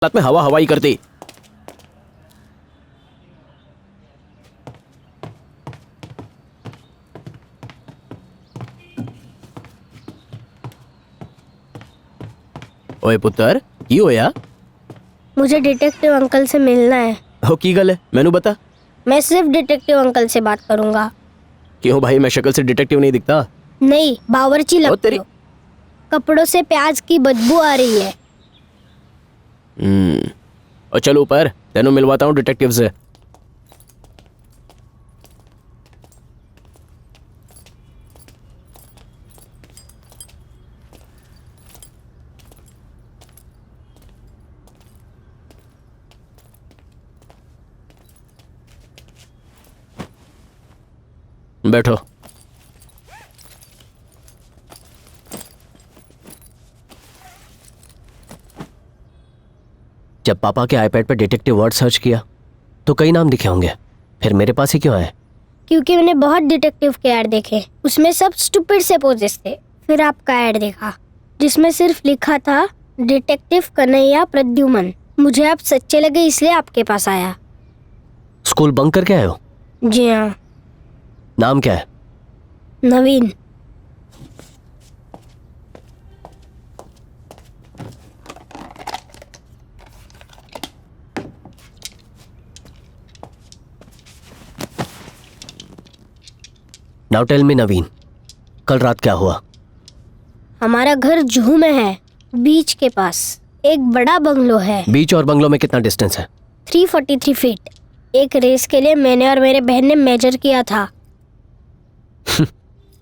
हालत में हवा हवाई करती। ओए पुत्र की होया? मुझे डिटेक्टिव अंकल से मिलना है। हो की गल है मैनू बता। मैं सिर्फ डिटेक्टिव अंकल से बात करूंगा। क्यों भाई, मैं शक्ल से डिटेक्टिव नहीं दिखता? नहीं, बावर्ची ओ लगते तेरी। हो। कपड़ों से प्याज की बदबू आ रही है। और चल ऊपर, तेनू मिलवाता हूँ डिटेक्टिव से। बैठो। जब पापा के आईपैड पर डिटेक्टिव वर्ड सर्च किया तो कई नाम दिखे होंगे, फिर मेरे पास ही क्यों आए? क्योंकि मैंने बहुत डिटेक्टिव के ऐड देखे, उसमें सब स्टूपिड से पोजेस थे। फिर आपका ऐड देखा जिसमें सिर्फ लिखा था डिटेक्टिव कन्हैया प्रद्युमन। मुझे आप सच्चे लगे इसलिए आपके पास आया। स्कूल बंक करके आए हो? जी हाँ। नाम क्या है? नवीन। नाउ टेल मी नवीन, कल रात क्या हुआ? हमारा घर जुहू में है, बीच के पास। एक बड़ा बंगलो है। बीच और बंगलो में कितना डिस्टेंस है? 343 फीट। एक रेस के लिए मैंने और मेरे बहन ने मेजर किया था।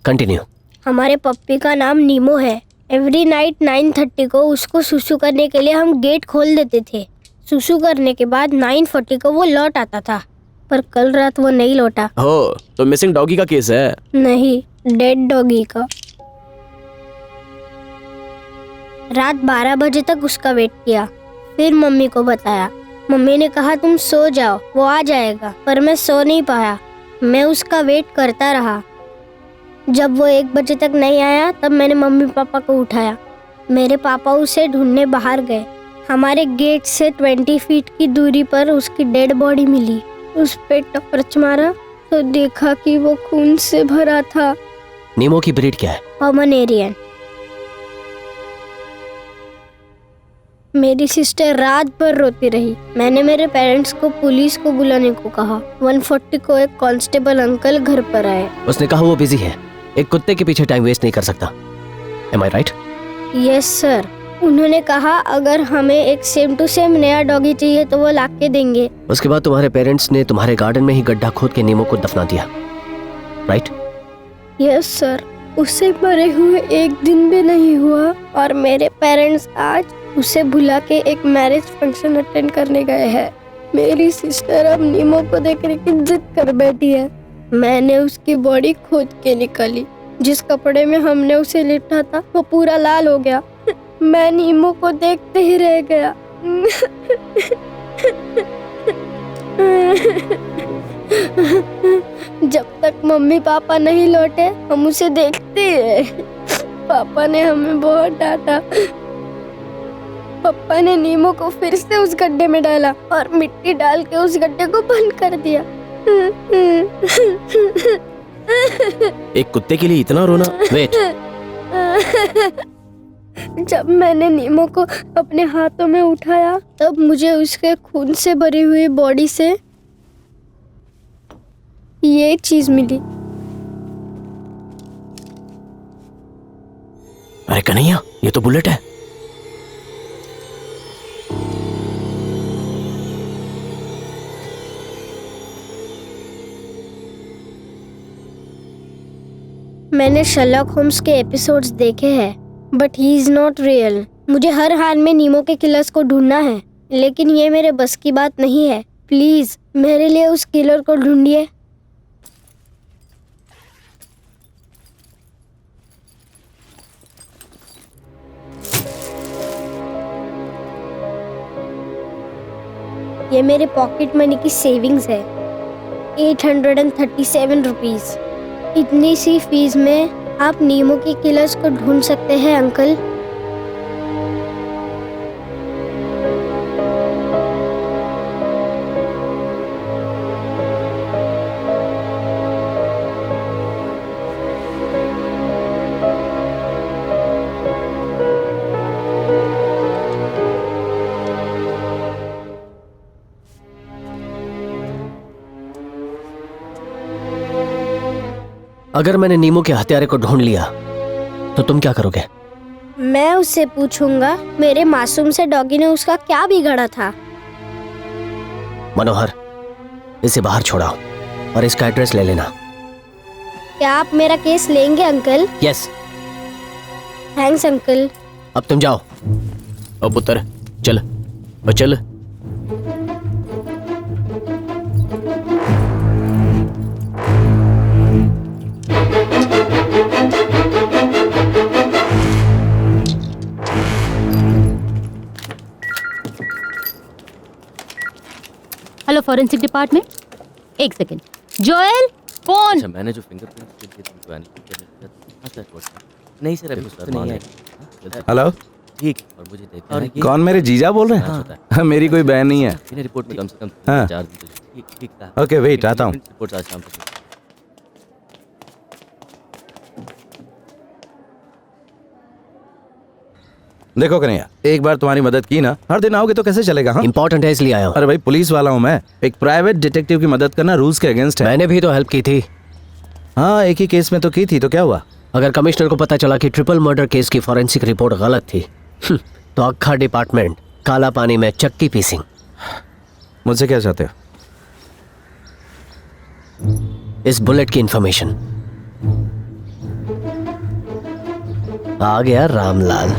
कंटिन्यू। हमारे पप्पी का नाम नीमो है। एवरी नाइट 9:30 को उसको सुसु करने के लिए हम गेट खोल देते थे। सुसु करने के बाद 9:40 को वो लौट आता था, पर कल रात वो नहीं लौटा। हो तो मिसिंग डॉगी का केस है? नहीं, डेड डॉगी का। रात 12 बजे तक उसका वेट किया, फिर मम्मी को बताया। मम्मी ने कहा तुम सो जाओ, वो आ जाएगा, पर मैं सो नहीं पाया। मैं उसका वेट करता रहा। जब वो 1 बजे तक नहीं आया तब मैंने मम्मी पापा को उठाया। मेरे पापा उसे ढूंढने बाहर गए। हमारे गेट से 20 फीट की दूरी पर उसकी डेड बॉडी मिली। उस पे टॉर्च मारा तो देखा कि वो खून से भरा था। नीमो की ब्रीड क्या है? पोमेरेनियन। मेरी सिस्टर रात भर रोती रही। मैंने मेरे पेरेंट्स को पुलिस को बुलाने को कहा। 140 को एक कांस्टेबल अंकल घर पर आए। उसने कहा वो बिजी है, एक कुत्ते के पीछे टाइम वेस्ट नहीं कर सकता। Am I right? Yes sir. उन्होंने कहा अगर हमें एक सेम टू सेम नया डॉगी चाहिए तो वो लाके देंगे। उसके बाद तुम्हारे पेरेंट्स ने तुम्हारे गार्डन में ही गड्ढा खोद के नीमो को दफना दिया, राइट? Yes sir. उसे मरे हुए 1 दिन भी नहीं हुआ और मेरे पेरेंट्स आज उसे बुला के एक मैरिज फंक्शन अटेंड करने गए हैं। मेरी सिस्टर अब नीमो को देखने की जिद कर बैठी है। मैंने उसकी बॉडी खोद के निकाली। जिस कपड़े में हमने उसे लिटा था वो पूरा लाल हो गया। मैं नीमो को देखते ही रह गया। जब तक मम्मी पापा नहीं लौटे हम उसे देखते ही रहे। पापा ने हमें बहुत डांटा। पापा ने नीमो को फिर से उस गड्ढे में डाला और मिट्टी डाल के उस गड्ढे को बंद कर दिया। एक कुत्ते के लिए इतना रोना? वेट। जब मैंने नीमो को अपने हाथों में उठाया तब मुझे उसके खून से भरी हुई बॉडी से ये चीज मिली। अरे कन्हैया, ये तो बुलेट है। मैंने शर्लॉक होम्स के एपिसोड्स देखे हैं, but he is not real. मुझे हर हाल में नीमो के किलर्स को ढूंढना है, लेकिन ये मेरे बस की बात नहीं है। प्लीज मेरे लिए उस किलर को ढूंढिए। ये मेरे पॉकेट मनी की सेविंग्स है, 837 रुपीज। इतनी सी फीस में आप नीमो के किलर्स को ढूंढ सकते हैं अंकल। अगर मैंने नीमू के हत्यारे को ढूंढ लिया तो तुम क्या करोगे? मैं उससे पूछूंगा मेरे मासूम से डॉगी ने उसका क्या बिगाड़ा था। मनोहर, इसे बाहर छोड़ाओ और इसका एड्रेस ले लेना। क्या आप मेरा केस लेंगे अंकल? यस। Thanks uncle. अब तुम जाओ। ओ पुत्र, चल चल। हेलो फॉरेंसिक डिपार्टमेंट, एक सेकंड। Joel, phone. अच्छा, मैंने जो फिंगरप्रिंट लिए थे उनको एनालिसिस करने नहीं सर, अभी कुछ नहीं है। हेलो, ठीक, और मुझे देखना है कि कौन मेरे जीजा बोल रहे हैं? मेरी कोई बहन नहीं है। इन्हें रिपोर्ट में कम से कम हाँ। 4 दिन तो ठीक ठीक था। ओके वेट, आता हूँ। रिपोर्ट आज शाम तक। देखो कन्हैया, एक बार तुम्हारी मदद की ना, हर दिन आओगे तो कैसे चलेगा? हाँ, इंपॉर्टेंट है इसलिए आया हूँ। अरे भाई पुलिस वाला हूँ मैं। एक प्राइवेट डिटेक्टिव की मदद करना रूल्स के अगेंस्ट है। मैंने भी तो हेल्प की थी। हाँ, एक ही केस में तो की थी, तो क्या हुआ? अगर कमिश्नर को पता चला कि ट्रिपल मर्डर केस की फॉरेंसिक रिपोर्ट गलत थी तो अक्खा डिपार्टमेंट काला पानी में चक्की पीसिंग। मुझसे क्या चाहते हो? इस बुलेट की इंफॉर्मेशन। आ गया Ramlal.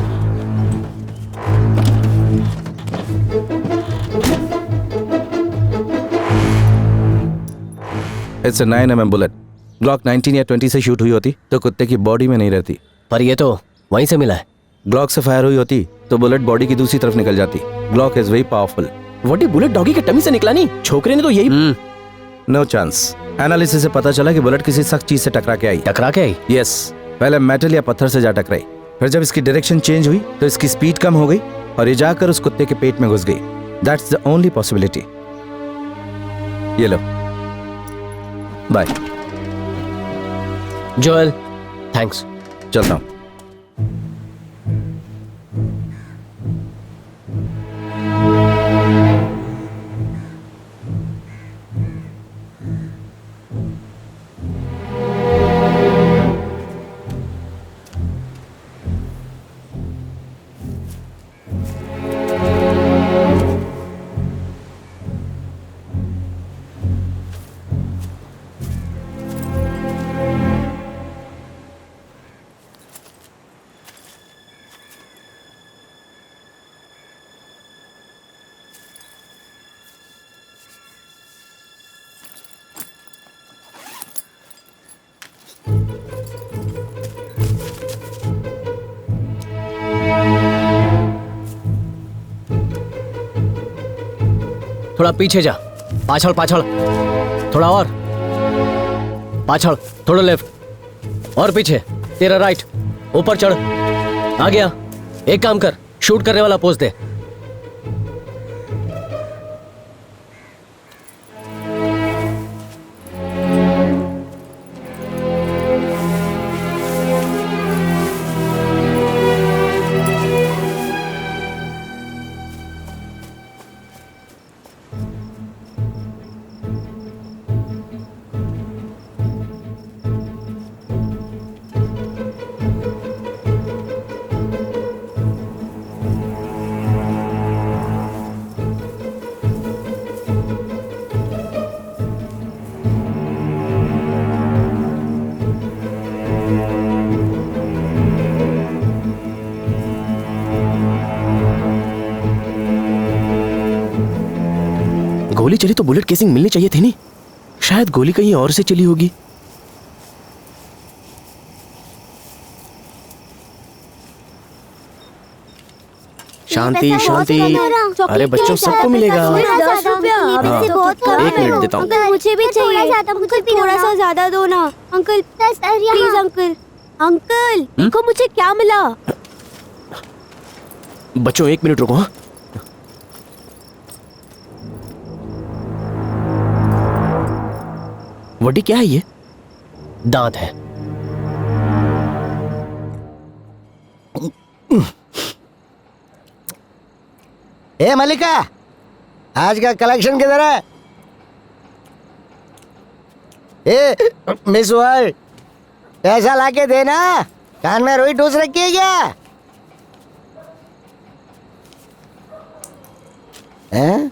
It's 9mm bullet. Glock 19 या 20 से शूट हुई होती तो कुत्ते की बॉडी में नहीं रहती। पर ये तो वहीं से मिला है। ग्लॉक से फायर हुई होती तो बुलेट बॉडी की दूसरी तरफ निकल जाती। Glock is very powerful. Vati bullet doggy के टमी से निकला नहीं, छोकरे ने तो यही। No chance. एनालिसिस से पता चला कि बुलेट किसी सख्त चीज से टकरा के आई। टकरा के आई? यस, पहले मेटल या पत्थर से जा टकराई, फिर जब इसकी डायरेक्शन चेंज हुई तो इसकी स्पीड कम हो गई और ये जाकर उस कुत्ते के पेट में घुस गई। That's the only possibility. ये लो, बाय। Joel, thanks. चलता हूँ। थोड़ा पीछे जा, पाछड़ पाछड़, थोड़ा और पाछड़, थोड़ा लेफ्ट और पीछे, तेरा राइट, ऊपर चढ़। आ गया। एक काम कर, शूट करने वाला पोज दे। गोली चली तो बुलेट केसिंग मिलनी चाहिए थी नहीं, शायद गोली कहीं और से चली होगी। शांति शांति। अरे बच्चों, सबको मिलेगा। एक मिनट देता हूँ। मुझे भी चाहिए। मुझे थोड़ा सा ज्यादा दो ना अंकल, प्लीज अंकल। अंकल देखो मुझे क्या मिला। बच्चों एक मिनट रुको। हाँ, वड्डी क्या है ये? दांत है। ए मलिका, आज का कलेक्शन किधर है? ए मिस वर्ल्ड, पैसा लाके देना। कान में रुई ठूस रखी है क्या? हैं?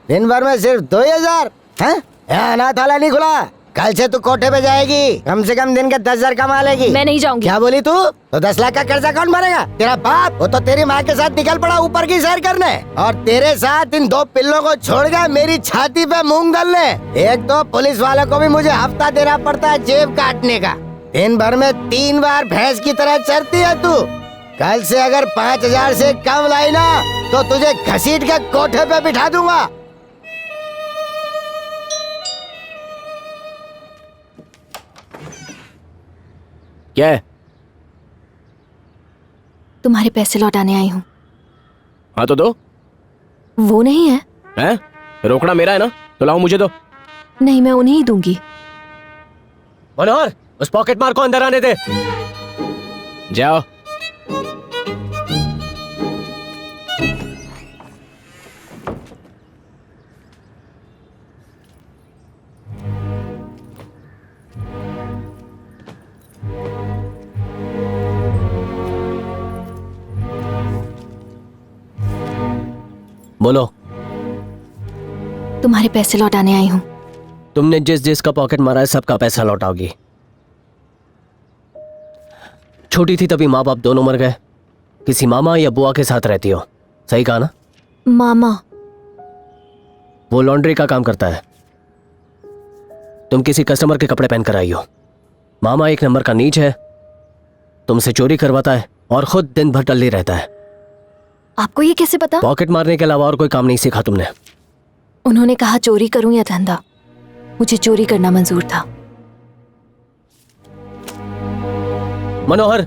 दिन भर में सिर्फ 2000? हैं? यहाँ अनाथालय नहीं खुला। कल से तू कोठे पे जाएगी, कम से कम दिन के 10,000 कमा लेगी। मैं नहीं जाऊंगी। क्या बोली तू? तो 10 लाख का कर्जा कौन भरेगा? तेरा बाप। वो तो तेरी माँ के साथ निकल पड़ा ऊपर की सैर करने, और तेरे साथ इन 2 पिल्लों को छोड़ गया मेरी छाती पे मूंग गलने। एक तो पुलिस वालों को भी मुझे हफ्ता देना पड़ता है जेब काटने का। दिन भर में 3 बार भैंस की तरह चरती है तू। कल से अगर 5,000 से कम लाई ना तो तुझे घसीट के कोठे पे बिठा दूंगा। क्या है? तुम्हारे पैसे लौटाने आई हूँ। हाँ तो दो। वो नहीं है। हैं? रोकना मेरा है ना, तो लाओ मुझे दो। नहीं, मैं उन्हें ही दूंगी। मनोहर, उस पॉकेट मार को अंदर आने दे। जाओ। बोलो। तुम्हारे पैसे लौटाने आई हूँ। तुमने जिस जिस का पॉकेट मारा है सबका पैसा लौटाओगी। छोटी थी तभी माँ बाप दोनों मर गए। किसी मामा या बुआ के साथ रहती हो, सही कहा ना? मामा। वो लॉन्ड्री का काम करता है। तुम किसी कस्टमर के कपड़े पहन कर आई हो। मामा एक नंबर का नीच है, तुमसे चोरी करवाता है और खुद दिन भर टल्ली रहता है। आपको ये कैसे पता? पॉकेट मारने के अलावा और कोई काम नहीं सीखा तुमने। उन्होंने कहा चोरी करूं या धंधा, मुझे चोरी करना मंजूर था। मनोहर,